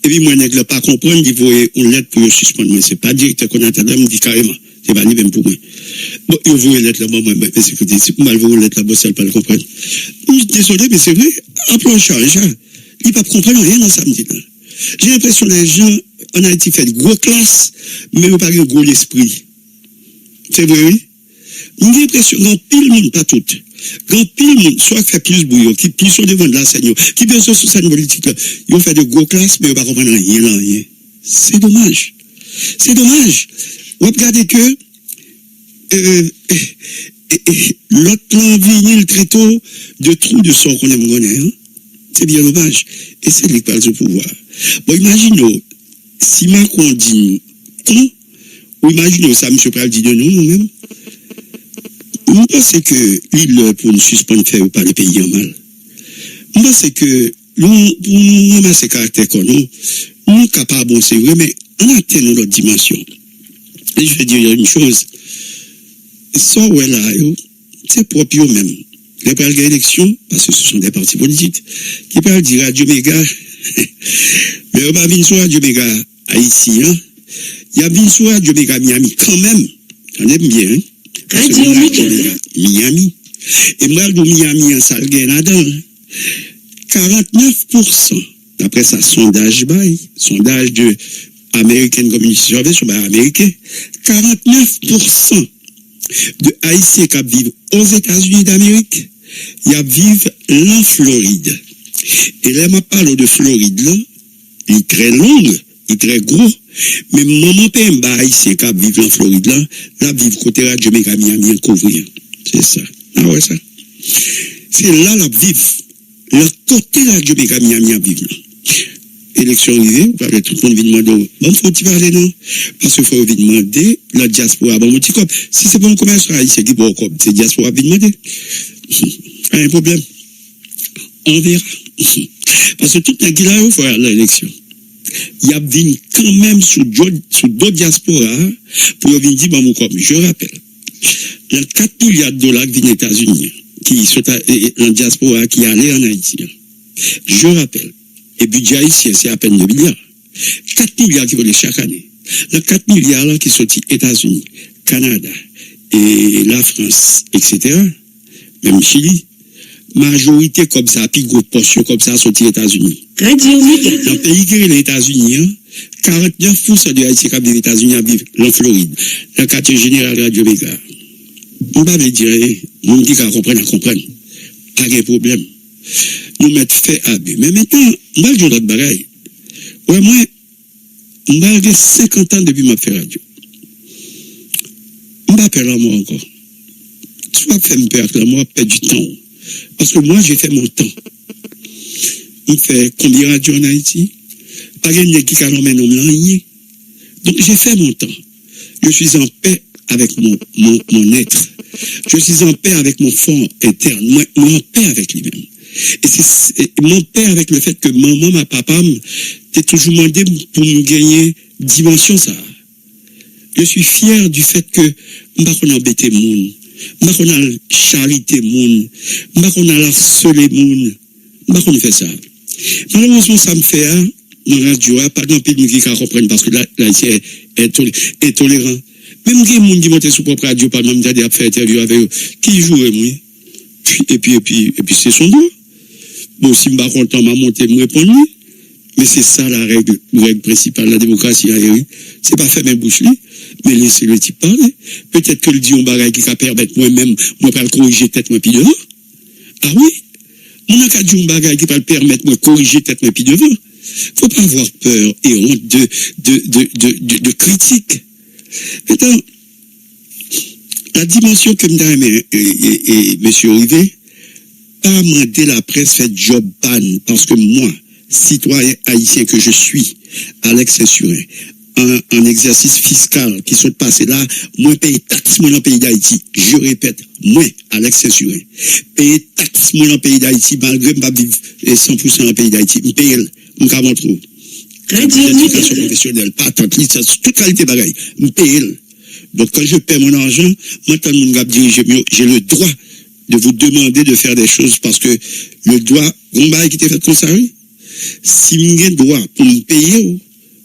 S1: Et puis, moi, nègre là, pas comprendre, il voyait une lettre pour suspendre. Moi, c'est pas directeur qu'on attend, me dit carrément. C'est pas ni même pour moi. Bon, il voit une lettre là, moi, mais écoutez, si vous m'avez une lettre là, bon, ça ne pas le comprendre. Désolé, mais c'est vrai, en plan charge, il ne va pas comprendre rien dans ça, me dit là. J'ai l'impression que les gens, en Haïti, fait de gros classes, mais ils pas de gros l'esprit. C'est vrai, oui? J'ai l'impression que pile monde, pas tout. Quand pile monde, soit fait plus bouillon, qui plus au devant de la scène, qui bien sûr sur scène politique, ils ont fait de gros classes, mais ils ne pas comprendre rien. C'est dommage. C'est dommage. Vous regardez que l'autre plan vinyle très tôt de trou de son qu'on aime connaître. Hein? C'est bien dommage. Et c'est lui qui parle du pouvoir. Bon, imaginez, si Macron dit con, ou imaginez ça, M. Pral dit de nous-mêmes, vous pensez que l'île pour nous suspendre faire ou pas les pays en mal? Vous pensez que nous, pour nous ramasser caractère comme nous sommes capables, c'est vrai, mais on atteint notre dimension. Et je vais dire une chose, ça, ouais, là, c'est propre eux-mêmes. Les parles d'élection, parce que ce sont des partis politiques, qui parlent de Radio Méga, mais on va venir sur Radio Méga haïtien, il y a venir sur Radio Méga Miami, quand même, on aime bien, hein? Radio Méga Miami. Et moi, le Miami, en salle là-dedans, 49%, d'après ça, sondage de American Community Service, ou américain, 49% de Haïtiens qui vivent aux États-Unis d'Amérique, ils vivent en Floride. Et là, je parle de Floride, là, il est très long, il est très gros, mais maman pas un Haïtien qui vivent en Floride, là, vivent côté Radio Méga Miami en couvrir. C'est ça. Ah ouais, ça. C'est là, la vivent. Le côté Radio Méga Miami en vivent, là. Élection arrivée, vous parlez, tout le monde vient demander, bon, faut-il parler, non? Parce qu'il faut demander, la diaspora, bon, petit cop. Si c'est pas un commerce haïtien qui bon cop, c'est diaspora vient demander. Un problème. On verra. Parce que tout le monde là, il faut aller à l'élection. Il y a venu quand même sous d'autres diasporas pour venir dire, bon, mon cop. Je rappelle, il y a 4 milliards de dollars qui viennent aux États-Unis, qui sont en diaspora, qui allaient en Haïti. Je rappelle. Et budget haïtien, c'est à peine 2 milliards. 4 milliards qui volent chaque année. Les 4 milliards là qui sont aux États-Unis, Canada, et la France, etc., même Chili, majorité comme ça, puis grosse portion comme ça, sont aux États-Unis. Dans le pays qui est les États-Unis, 49% de Haïtiens qui vivent aux États-Unis vivent en Floride. Dans le quartier général Radio Méga. On ne va pas dire, on dit qu'on comprenne. Pas de problème. Nous mettons fait abus. Mais maintenant, on va dire l'autre bagaille. Ouais, moi, on va avoir 50 ans depuis ma fait radio. On va perdre moi encore. Soit faire me perdre, moi, perdre du temps. Parce que moi, j'ai fait mon temps. On fait combien de radio en Haïti? Pas de gens qui l'emmène au rien. Donc, j'ai fait mon temps. Je suis en paix avec mon être. Je suis en paix avec mon fond interne. Moi, en paix avec lui-même. Et c'est mon père avec le fait que maman, ma papa, t'es toujours demandé pour me gagner dimension ça. Je suis fier du fait que m'pas qu'on a embêté moun, m'pas qu'on a charité moun, m'pas qu'on a harcelé moun, m'pas qu'on a fait ça. Malheureusement, ça me fait, dans la radio, pas grand pays de qui comprennent parce que là, c'est intolérant. Même des moun qui montent sur propre radio, par même d'aller faire interview avec eux, qui jouent, moi. Et puis c'est son droit. Bon, si je ne suis pas content, je vais monter, je répondre. Mais c'est ça la règle principale de la démocratie. C'est pas faire mes bouches, mais laisser le type parler. Peut-être que le dit un bagage qui va permettre moi-même, moi, pas le corriger tête, moi, puis devant. Ah oui? On n'a qu'à dire un bagage qui va le permettre, moi, corriger tête, moi, puis devant. Faut pas avoir peur et honte de critique. Maintenant, la dimension que et monsieur Rivet, pas demander la presse fait job ban, parce que moi, citoyen haïtien que je suis, Alex Saint-Surin, en exercice fiscal qui sont passés là, moins paye taxe moins dans le pays d'Haïti. Je répète, moins, Alex censuré. Payer taxe moins dans le pays d'Haïti, malgré que je ne vivre 100% dans le pays d'Haïti. Je paye, je ne trop. Éducation professionnelle, patente, licence, toute qualité pareille. Je paye. Donc quand je paie mon argent, maintenant, j'ai le droit de vous demander de faire des choses parce que le droit, on va qui était fait comme ça, oui. Si j'ai le droit pour me payer,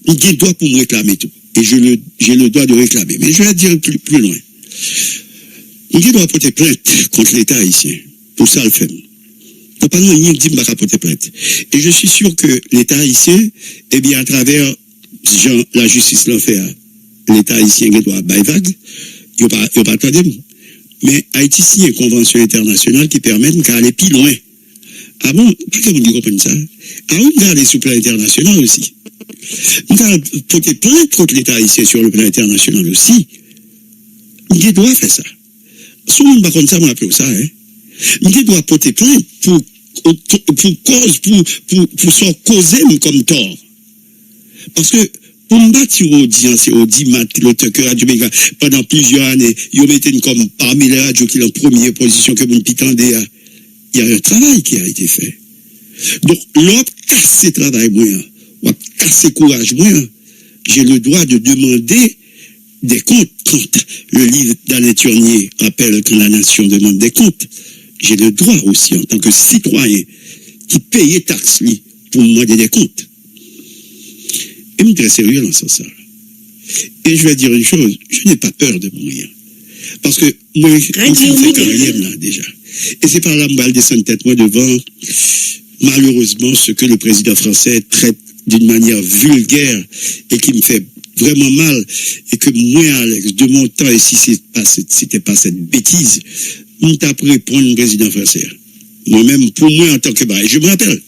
S1: j'ai le droit pour me réclamer tout. Et j'ai le droit de réclamer. Mais je vais dire plus loin. J'ai le droit de porter plainte contre l'État haïtien. Pour ça, le fait. Donc, pas rien dit que je porter plainte. Et je suis sûr que l'État haïtien, eh bien, à travers la justice l'a fait, l'État haïtien doit bailler vague, il n'y a pas attendu. Mais Haïti signe une convention internationale qui permet d'aller plus loin. Ah bon, pas que vous comprenez ça. Ah oui, on va aller sur le plan international aussi. On va porter plainte contre l'État haïtien sur le plan international aussi. On doit faire ça. Si on ne va pas comme ça, on appelle ça, hein. On doit porter plainte pour s'en causer comme tort. Parce que, pour me battre sur audience et audimat, l'auteur que Radio Méga, pendant plusieurs années, ils ont mis comme parmi les radios qui sont en première position que vous pitendez à. Il y a un travail qui a été fait. Donc, l'autre casse ce travail moyen, ou casse ce courage moyen, j'ai le droit de demander des comptes. Quand le livre d'Alain Turnier rappelle que la nation demande des comptes, j'ai le droit aussi, en tant que citoyen, qui paye taxes, lui, pour me demander des comptes. Et je suis très sérieux dans ce sens-là. Et je vais dire une chose, je n'ai pas peur de mourir. Parce que moi, je suis fait carrière là, déjà. Et c'est par là que je vais descendre tête moi devant, malheureusement, ce que le président français traite d'une manière vulgaire et qui me fait vraiment mal. Et que moi, Alex, de mon temps, et si c'était pas cette bêtise, on t'a pu répondre au président français. Moi-même, pour moi, en tant que bail. Je me rappelle,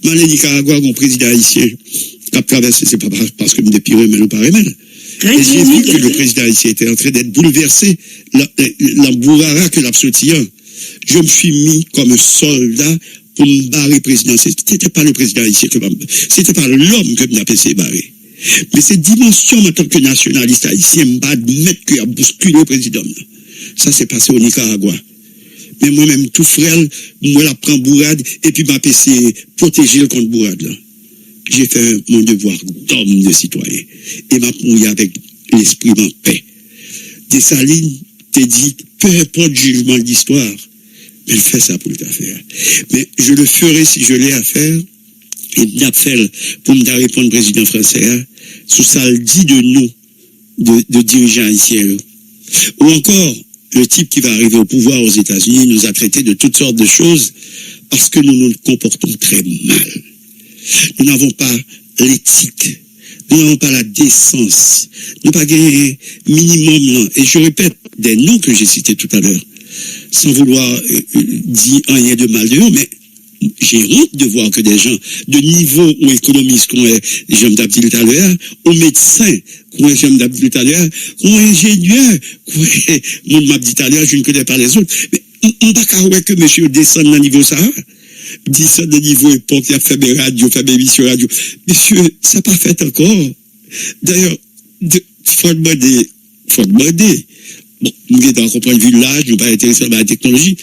S1: dans Nicaragua, mon président haïtien, qui a traversé, c'est pas parce que je me dépire, mais le pas remède. Et j'ai vu que le président haïtien était en train d'être bouleversé, l'embourrara que l'absortillant. Je me suis mis comme un soldat pour me barrer président. C'était pas le président haïtien c'était pas l'homme que m'appelait barrer. Mais cette dimension en tant que nationaliste haïtien, m'a admettre qu'il a bousculé le président. Ça s'est passé au Nicaragua. Mais moi-même, tout frêle, moi la prends bourrade, et puis m'a essayé protéger le contre bourrade là. J'ai fait mon devoir d'homme, de citoyen. Et m'a mouillé avec l'esprit en paix. Dessalines te dit, peu importe le jugement de l'histoire, mais elle fait ça pour le faire. Mais je le ferai si je l'ai à faire, et d'appel pour me répondre au président français, sous ça le dit de nous, de dirigeants haïtiens. Ou encore, le type qui va arriver au pouvoir aux États-Unis nous a traités de toutes sortes de choses parce que nous nous comportons très mal. Nous n'avons pas l'éthique, nous n'avons pas la décence, nous n'avons pas gagné minimum, et je répète des noms que j'ai cités tout à l'heure, sans vouloir dire rien de mal de eux, mais j'ai honte de voir que des gens de niveau ou économistes, comme Jean Abdil tout à l'heure, ou médecins, comme Jean Abdil tout à l'heure, ou ingénieurs, comme mon Abdil tout à l'heure, je ne connais pas les autres, mais on ne peut pas que monsieur descende dans le niveau ça. Dit ça de niveau époque, il a fait des radios, fait des émissions radio. Monsieur, ça n'a pas fait encore. D'ailleurs, faut demander. Bon, nous devons comprendre le village, nous ne sommes pas intéressés par la technologie.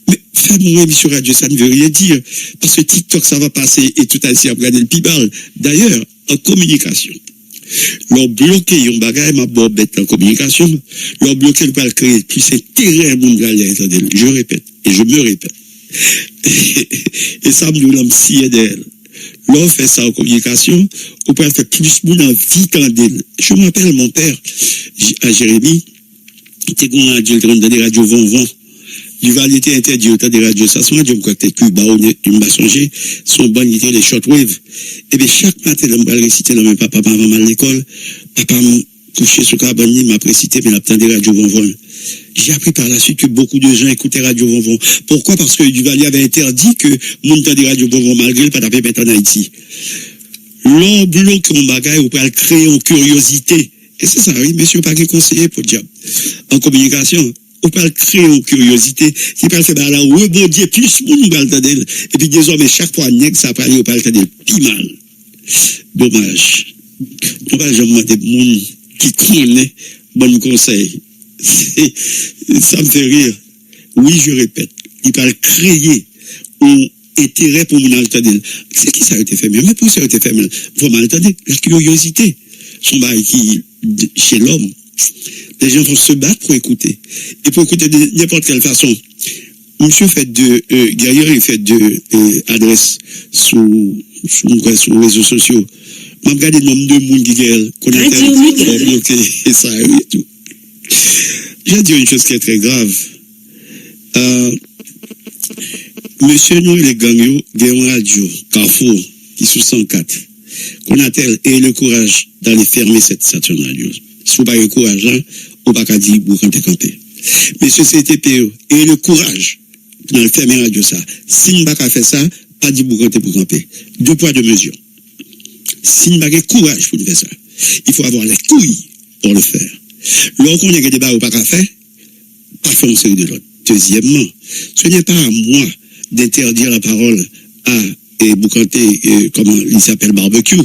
S1: Mais faire mon émission radio, ça ne veut rien dire. Parce que TikTok, ça va passer et tout ainsi à regarder le pibal. D'ailleurs, en communication, leur bloquer un bagage, ma bonne bête en communication, leur bloquer le pas créer plus intérêt à mon galère. Je répète, et je me répète. Et ça me dit, si d'elle. L'on fait ça en communication, on peut faire plus de monde en vie qu'en d'elle. Je m'appelle mon père, à Jérémy, qui était dans des radios Vonvon. Du Val était interdit autant des radios. Ça, son radio, me croit que Cuba, on m'a songé, son bon était les shortwave. Et bien, chaque matin, on m'a récité dans mes papa, avant à l'école, papa m'a couché sur Carboni, m'a précité, mais on des radios Vonvon. J'ai appris par la suite que beaucoup de gens écoutaient Radio Vonvon. Pourquoi? Parce que Duvalier avait interdit que monde entend des Radio Vonvon malgré le pas taper mettre en Haïti. L'on bloque un bagage ou peut créer une curiosité. Et c'est ça, oui, monsieur, pas de conseiller pour dire. En communication, on peut créer une curiosité qui peut faire là, rebondir plus monde va entendre. Et puis désormais, chaque fois, nègre, ça parle, on peut entendre plus mal. Dommage. On va jamais demander monde qui connaît bon conseil. Ça me fait rire. Oui, je répète, il va créer un intérêt pour mon entendre. C'est qui ça a été fait? Mais pour ça a été fait, vous m'entendez? La curiosité. Son bail qui, chez l'homme, les gens vont se battre pour écouter. Et pour écouter de n'importe quelle façon. Monsieur fait Guerrier, il fait adresses sur les réseaux sociaux. Je regarde le nombre de monde qui connaît bloqué et ça, oui, tout. Je vais dire une chose qui est très grave. Monsieur nous, les gangs, Guéron Radio, Carrefour, qui sous 104, qu'on a-t-elle et le courage d'aller fermer cette station radio. Si vous n'avez pas le courage, hein, on ne va pas dire vous quand camper. Monsieur CTPO, et le courage d'aller fermer radio ça. Si vous n'avez pas fait ça, pas dire vous pour camper. 2 poids 2 mesures. Si vous n'avez pas le courage pour faire ça, il faut avoir les couilles pour le faire. Lorsqu'on a des débats ou pas qu'à faire, pas faire une série de l'autre. Deuxièmement, ce n'est pas à moi d'interdire la parole à Boucanté, comment il s'appelle, barbecue.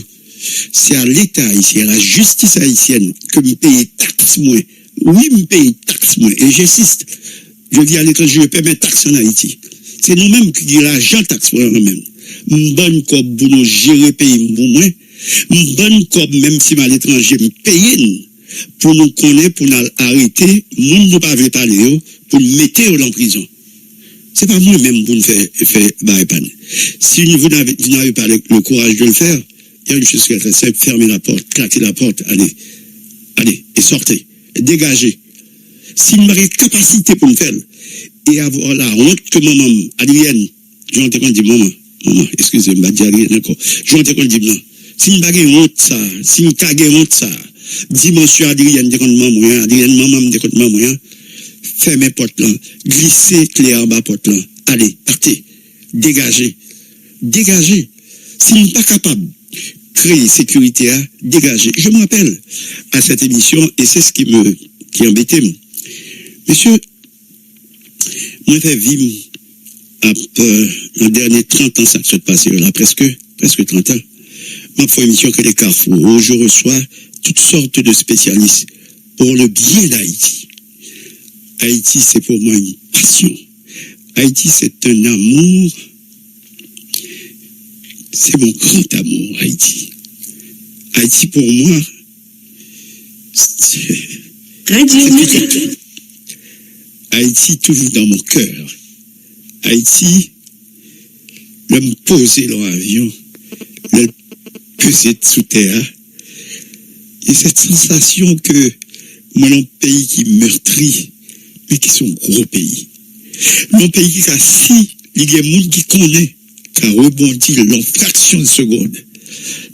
S1: C'est à l'État haïtien, à la justice haïtienne, que me paye taxe moins. Oui, me paye taxe moins. Et j'insiste, je dis à l'étranger, je paie mes taxes en Haïti. C'est nous-mêmes qui avons l'argent taxe pour nous-mêmes. Une bonne cob pour nous gérer le pays pour moi. Une bonne cob, même si à l'étranger, me paye pour nous connaître, pour nous arrêter, nous ne pas parler, pour nous mettre en prison. C'est pas moi-même pour nous faire baïpan. Si vous n'avez pas le courage de le faire, il y a une chose qui est très simple, fermez la porte, claquez la porte, allez, et sortez, et dégagez. Si vous avez capacité pour le faire, et avoir la honte que maman, Adrienne, j'en ai dit maman, excusez-moi, je dis encore, j'en ai dit non. Si vous avez honte ça, si vous avez honte ça, dis monsieur Adrienne, Adrienne, maman, maman, fermez porte là, glissez clé en bas porte là, allez, partez, dégagez. Si vous n'êtes pas capable de créer sécurité, dégagez. Je me rappelle à cette émission, et c'est ce qui embêtait. Monsieur, moi, j'ai vécu en dernier 30 ans, ça s'est passé là, presque 30 ans. Moi, pour une émission que les Carrefour, où je reçois toutes sortes de spécialistes pour le bien d'Haïti. Haïti, c'est pour moi une passion. Haïti, c'est un amour. C'est mon grand amour, Haïti. Haïti, pour moi, c'est Haïti, toujours dans mon cœur. Haïti, l'homme posé dans l'avion, le pesé sous terre. Et cette sensation que moi, un pays qui meurtrit, mais qui sont gros pays. Un pays qui a si, il y a des gens qui connaissent, qui a rebondi en fraction de seconde,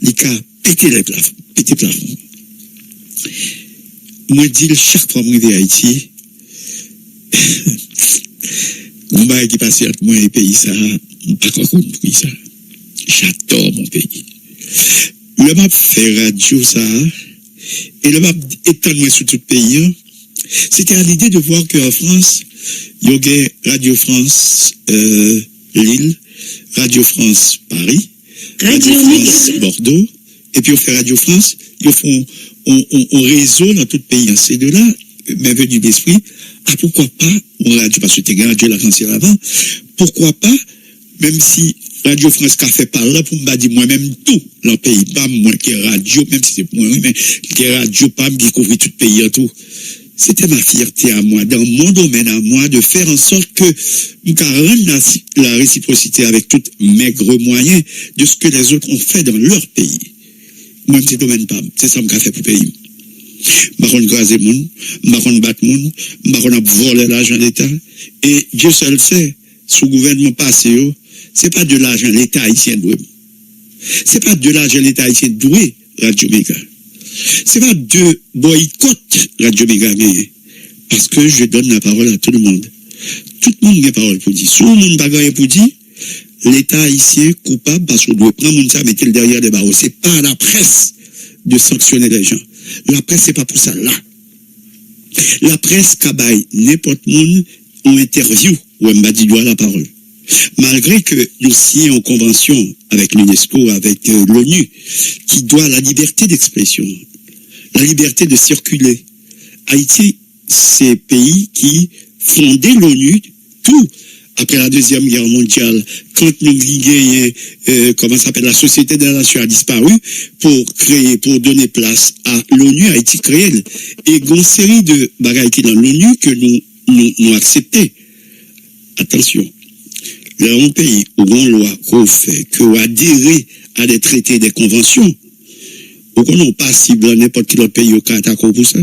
S1: il a pété les plafonds. Moi, je dis chaque fois que je vais à Haïti, mon bail qui passe entre moi et le pays, ça, je ne sais pas quoi pour ça. J'adore mon pays. Le map fait radio, ça, et le map étend moi sur tout le pays. C'était à l'idée de voir qu'en France, il y a Radio France Lille, Radio France Paris, Radio France Bordeaux, et puis on fait Radio France, ils font on réseau dans tout le pays. C'est de là, m'est venu d'esprit, pourquoi pas, on radio, parce que t'es Radio la France avant, pourquoi pas, même si Radio France qu'a fait par là, pour me dire moi-même tout, dans le pays, pas moi qui est radio, même si c'est moi, mais qui est radio, pas qui couvre tout le pays en tout. C'était ma fierté à moi, dans mon domaine à moi, de faire en sorte que nous rendre la réciprocité avec tous maigres moyens de ce que les autres ont fait dans leur pays. Moi, c'est domaine pas, c'est ça que j'ai fait pour le pays. Je ne graser moun, je ne battre moun, je ne voler l'argent de l'État. Et Dieu seul sait, sous le gouvernement passé, c'est pas de l'argent de l'État haïtien doué. C'est pas de l'argent de l'État haïtien doué, Radio Méga. C'est pas de boycott Radio Méga, parce que je donne la parole à tout le monde. Tout le monde a la parole pour dire. Si le monde n'a pas pour dire, l'État haïtien coupable parce qu'on doit prendre mon ça, mettre le derrière des barreaux. C'est pas à la presse de sanctionner les gens. La presse, c'est pas pour ça là. La presse cabaye n'importe monde en interview ou elle m'a dit doit la parole. Malgré que nous signions en convention avec l'UNESCO, avec l'ONU, qui doit la liberté d'expression, la liberté de circuler. Haïti, c'est pays qui fondait l'ONU, tout après la Deuxième Guerre mondiale, quand nous gagné, comment ça s'appelle, la Société des Nations a disparu, pour donner place à l'ONU, Haïti créé. Et une série de bagailles qui dans l'ONU que nous accepté. Attention. Là, un pays où on loi qu'on fait, qu'on adhéré à des traités, des conventions, où on n'a pas cible n'importe quel autre pays au cas d'accord pour ça.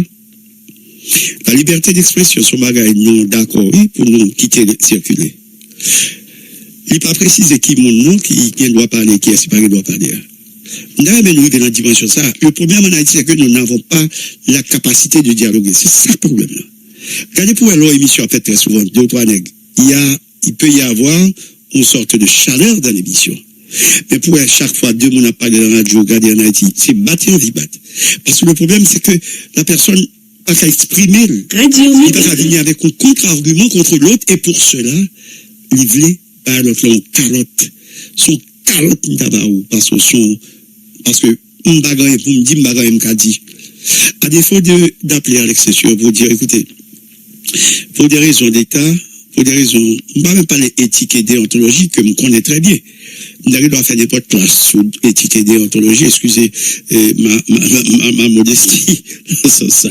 S1: La liberté d'expression, son bagage, non d'accord, oui, pour nous quitter, circuler. Il n'est pas précisé qui mon nom, qui doit parler, qui est-ce qui doit parler. Nous avons dans la dimension ça. Le problème en Haïti, c'est que nous n'avons pas la capacité de dialoguer. C'est ça le problème là. Regardez pour leur émission, en fait, très souvent, 2 ou 3 nègres. Il peut y avoir une sorte de chaleur dans l'émission. Mais pour chaque fois, 2 personnes parlé dans la radio, regarder en Haïti, c'est battre et envie battre. Parce que le problème, c'est que la personne n'a qu'à exprimer. Il n'a pas venir avec un contre-argument contre l'autre, et pour cela, il voulait par l'autre, on calotte. Son calotte n'tabaou, parce que, m'bagaye, pour me dire, m'bagaye m'kadi. À défaut d'appeler à l'exception pour dire, écoutez, pour des raisons d'État, pour des raisons, je ne vais même pas les éthiques et déontologiques que je connais très bien. Je dois faire des podcasts sur éthique et déontologie, excusez ma modestie, dans ce sens.